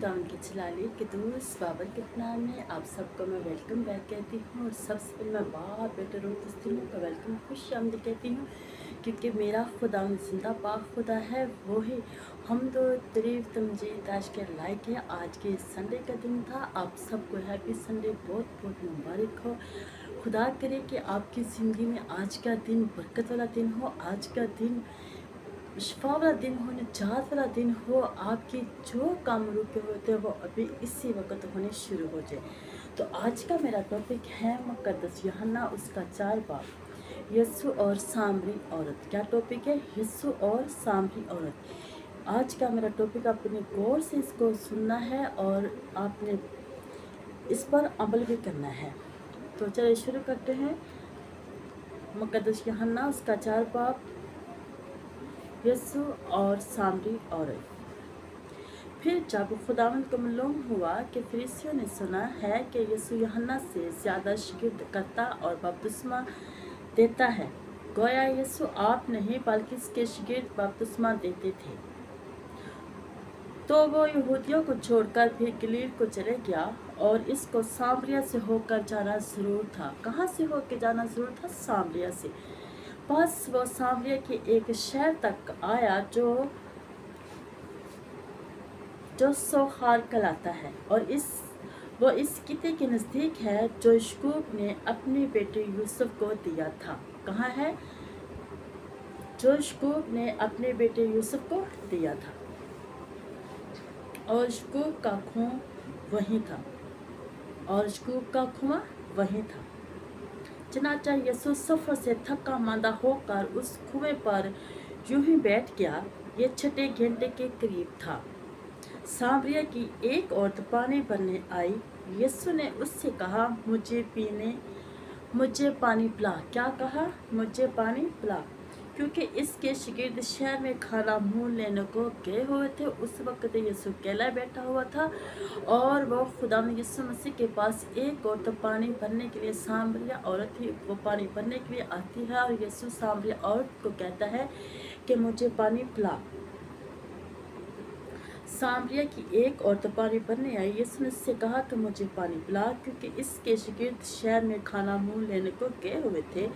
खुदा उनके जलाली के दोस्त बाबर के नाम में आप सबको मैं वेलकम बैक कहती हूँ। और सबसे पहले मैं बाप बेटे रोज़ का वेलकम खुश आमदी कहती हूँ, क्योंकि मेरा खुदा जिंदा पाक खुदा है। वो ही हम तो तारीफ तमजीद आज के लायक है। आज के संडे का दिन था। आप सबको हैप्पी संडे बहुत बहुत मुबारक हो। खुदा करे कि आपकी ज़िंदगी में आज का दिन बरकत वाला दिन हो, आज का दिन शिफा वाला दिन हो, निजात वाला दिन हो। आपके जो काम रुके होते हैं वो अभी इसी वक्त होने शुरू हो जाए। तो आज का मेरा टॉपिक है मुकद्दस यूहन्ना उसका 4 बाब, यीशु और सामरी औरत। क्या टॉपिक है? यीशु और सामरी औरत। आज का मेरा टॉपिक आपने गौर से इसको सुनना है और आपने इस पर अमल भी करना है। तो चलिए शुरू करते हैं। मुकद्दस यूहन्ना उसका 4 बाब, यीशु और सामरी औरत। फिर जब खुदावंद को मालूम हुआ कि फरीसियों ने सुना है कि यीशु यूहन्ना से ज़्यादा शिगिर्द करता और बपतिस्मा देता है, गोया यीशु आप नहीं बल्कि इसके शिगिर्द बपतिस्मा देते थे, तो वो यहूदियों को छोड़कर फिर गलील को चले गया और इसको सामरिया से होकर जाना ज़रूर था। कहाँ से होकर जाना ज़रूर था? सामरिया से। बस वो सामरिया के एक शहर तक आया जो सोखार कहलाता है, और वो इस किते के नज़दीक है जो याकूब ने अपने बेटे यूसुफ को दिया था। कहाँ है? जो याकूब ने अपने बेटे यूसुफ को दिया था, और याकूब का खून वहीं था। चनाचा यीशु सफ़र से थका मांदा होकर उस कुएं पर यूं ही बैठ गया। ये 6 घंटे के करीब था। सामरिया की एक औरत पानी भरने आई। यीशु ने उससे कहा, मुझे पानी पिला। क्या कहा? मुझे पानी पिला। क्योंकि इसके शागिर्द शहर में खाना मुँह लेने को गए हुए थे। उस वक्त यीशु अकेला बैठा हुआ था और वो खुदा यीशु मसीह के पास एक औरत पानी भरने के लिए, सामरिया औरत ही वो पानी भरने के लिए आती है, और यीशु सामरिया औरत को कहता है कि मुझे पानी पिला। सामरिया की एक औरत पानी भरने आई। यीशु ने उससे कहा कि मुझे पानी पिला, क्योंकि इसके शागिर्द शहर में खाना मुँह लेने को गए हुए थे।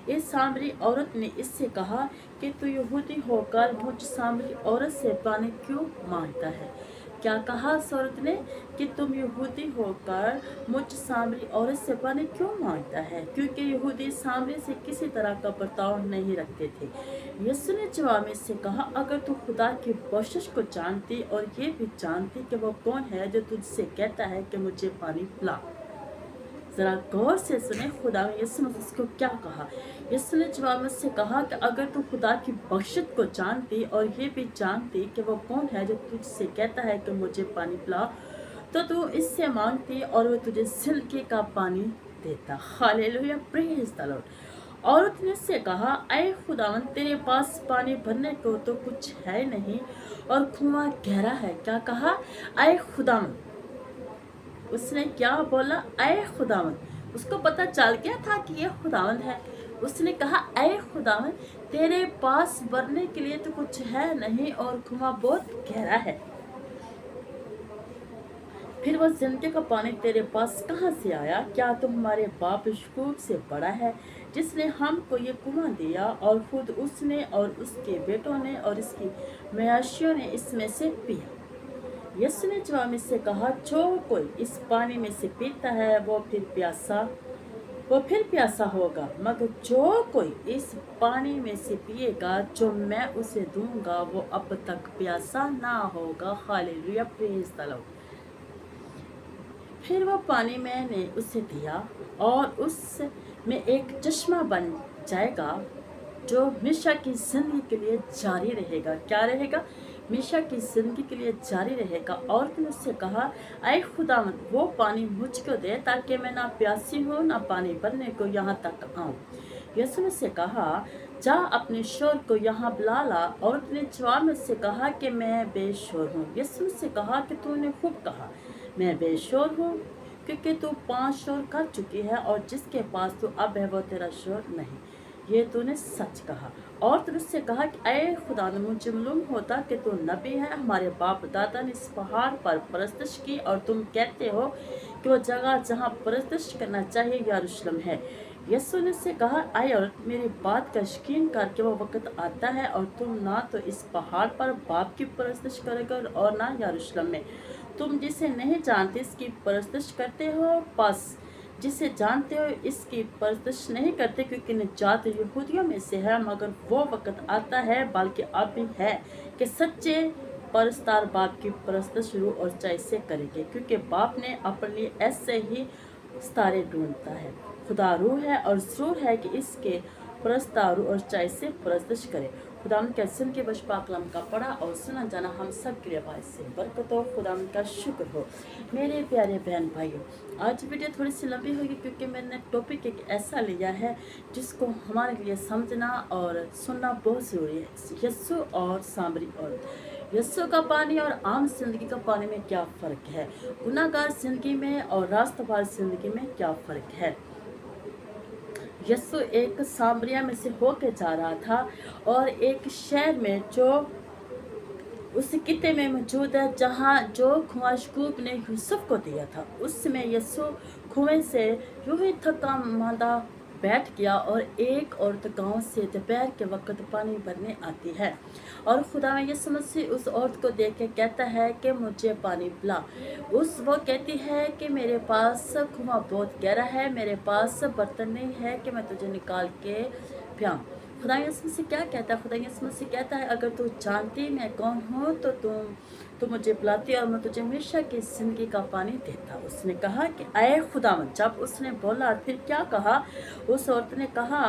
इस सामरी औरत ने इससे कहा कि तू यहूदी होकर मुझ सामरी औरत से पानी क्यों मांगता है? क्या कहा उस औरत ने? कि तुम यहूदी होकर मुझ सामरी औरत से पानी क्यों मांगता है? क्योंकि यहूदी सामरी से किसी तरह का बर्ताव नहीं रखते थे। यीशु ने जवाब में से कहा, अगर तू खुदा की बख्शिश को जानती और ये भी जानती कि वो कौन है जो तुझसे कहता है कि मुझे पानी पिला। जरा गौर से सुने खुदा यीशु ने उसको क्या कहा। यीशु ने जवाब में से कहा कि अगर तू खुदा की बख्शिश को जानती और ये भी जानती कि वो कौन है जो तुझसे कहता है कि मुझे पानी पिला, तो तू इससे मांगती और वो तुझे सिरके का पानी देता। Hallelujah, praise the Lord. औरत ने उससे कहा, ऐ खुदावंद, तेरे पास पानी भरने को तो कुछ है नहीं और कुआं गहरा है। क्या कहा? ऐ खुदावंद। उसने क्या बोला? ऐ खुदावंद। उसको पता चल गया था कि ये खुदावंद है। उसने कहा, ऐ खुदावंद, तेरे पास भरने के लिए तो कुछ है नहीं और कुआं बहुत गहरा है, फिर वो जिंदगी का पानी तेरे पास कहाँ से आया? क्या तुम हमारे बाप याकूब से बड़ा है, जिसने हमको ये कुआं दिया, और खुद उसने और उसके बेटों ने और इसकी मवेशियों ने इसमें से पिया? यीशु ने जवाब में से कहा, जो कोई इस पानी में से पीता है वो फिर प्यासा होगा, मगर जो कोई इस पानी में से पिएगा जो मैं उसे दूंगा वो अब तक प्यासा ना होगा। Hallelujah, praise the Lord. फिर वो पानी मैंने उसे दिया और उसमें एक चश्मा बन जाएगा जो हमेशा की जिंदगी के लिए जारी रहेगा। क्या रहेगा? हमेशा की जिंदगी के लिए जारी रहेगा। औरत ने उससे कहा, ऐ खुदावंद, वो पानी मुझको दे ताकि मैं ना प्यासी हूँ ना पानी भरने को यहाँ तक आऊँ। यीशु ने उससे कहा, जा अपने शोर को यहाँ बुला ला। औरत ने जवाब में से कहा कि मैं बेशोर हूँ। यीशु ने उससे कहा कि तूने खूब कहा, मैं बेशोर हूँ, क्योंकि तू 5 शोर कर चुकी है और जिसके पास तू अब है वो तेरा शोर नहीं। ये तूने सच कहा। और तूने उससे कहा कि अय खुदा, मुझे मालूम होता कि तू नबी है। हमारे बाप दादा ने इस पहाड़ पर परस्तिश की और तुम कहते हो कि वो जगह जहाँ परस्तिश करना चाहिए यरूशलेम है। यीशु ने उससे कहा, अय औरत, मेरी बात का यकीन कर कि वो वक्त आता है और तुम ना तो इस पहाड़ पर बाप की परस्तिश करोगे और ना यरूशलेम में। तुम जिसे नहीं जानते इसकी परस्तिश करते हो, बस जिसे जानते हो इसकी परस्तिश नहीं करते, क्योंकि निजात यहूदियों में से है। मगर वो वक्त आता है, बल्कि अब भी है, कि सच्चे परस्तार बाप की परस्तिश रूह और चाय से करेंगे, क्योंकि बाप ने अपने लिए ऐसे ही सितारे ढूंढता है। खुदा रूह है और जरूर है कि इसके परस्तार रूह और चाय से परस्तिश करे। खुदाम के सिन के बशपा कलम का पढ़ा और सुना जाना हम सब के लिए बायस से बरकत हो। खुदाम का शुक्र हो। मेरे प्यारे बहन भाइयों, आज वीडियो थोड़ी सी लंबी होगी, क्योंकि मैंने टॉपिक एक ऐसा लिया है जिसको हमारे लिए समझना और सुनना बहुत ज़रूरी है। यस्सु और सामरी औरत। यस्सु का पानी और आम जिंदगी का पानी में क्या फ़र्क है? गुनाहगार जिंदगी में और रास्तबार जिंदगी में क्या फ़र्क है? यस्सु एक सामरिया में से होके जा रहा था और एक शहर में जो उस किते में मौजूद है, जहाँ जो कुआं याकूब ने यूसुफ को दिया था। उस समय यस्सु कुएं से यूं ही थका मांदा बैठ गया और एक औरत गांव से दोपहर के वक्त पानी भरने आती है और खुदा में यीशु मसीह उस औरत को देख के कहता है कि मुझे पानी पिला। वो कहती है कि मेरे पास कुआं बहुत गहरा है, मेरे पास बर्तन नहीं है कि मैं तुझे निकाल के पियाऊं। खुदा यीशु मसीह क्या कहता है? खुदा यीशु मसीह कहता है, अगर तू जानती मैं कौन हूँ तो तुम मुझे पिलाती और मैं तुझे हमेशा की जिंदगी का पानी देता। उसने कहा कि अय खुदावंद। जब उसने बोला, फिर क्या कहा? उस औरत ने कहा,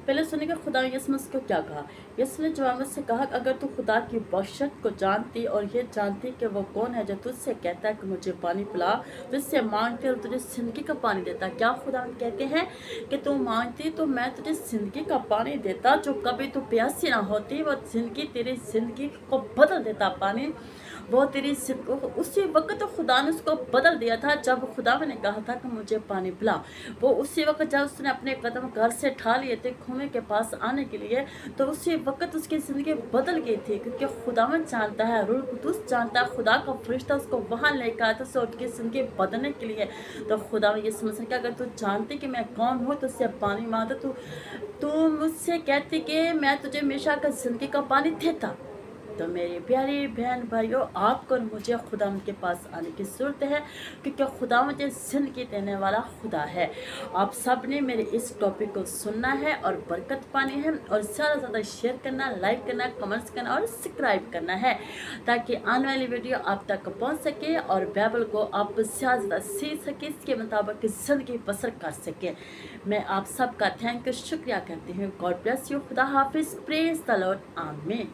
पहले सुनिएगा खुदा यीशु मसीह को क्या कहा। यीशु ने जवाब में से कहा, अगर तू खुदा की बख्शिश को जानती और ये जानती कि वो कौन है जो तुझसे कहता है कि मुझे पानी पिला, तुझसे मांगती और तुझे जिंदगी का पानी देता। क्या खुदा कहते हैं कि तू मांगती तो मैं तुझे जिंदगी का पानी देता, जो कभी तू प्यासी ना होती, वो जिंदगी तेरी जिंदगी को बदल देता पानी। वो तेरी उसी वक्त खुदा ने उसको बदल दिया था जब खुदा ने कहा था कि मुझे पानी पिला। वो उसी वक्त जब उसने अपने कदम घर से उठा लिए थे कुएं के पास आने के लिए, तो उसी वक्त उसकी ज़िंदगी बदल गई थी, क्योंकि खुदावंद जानता है, रूह कुद्दूस जानता है, खुदा का फरिश्ता उसको वहाँ लेकर आया था उसे उसकी ज़िंदगी बदलने के लिए। तो खुदा ये समझ कि अगर तू जानती कि मैं कौन हूँ तो उससे पानी मांगता, तू मुझसे कहती कि मैं तुझे हमेशा का ज़िंदगी का पानी देता। तो मेरे प्यारे बहन भाइयों, आपको और मुझे खुदा के पास आने की ज़रूरत है, क्योंकि खुदा मुझे ज़िंदगी देने वाला खुदा है। आप सब ने मेरे इस टॉपिक को सुनना है और बरकत पानी है, और ज़्यादा से ज़्यादा शेयर करना, लाइक करना, कमेंट्स करना और सब्सक्राइब करना है, ताकि आने वाली वीडियो आप तक पहुंच सके और बाइबल को आप ज़्यादा से ज़्यादा सीख सके, इसके मुताबिक ज़िंदगी बसर कर सके। मैं आप सबका थैंक यू, शुक्रिया करती हूँ। God bless you. खुदा हाफिज़। Praise the Lord. आमीन।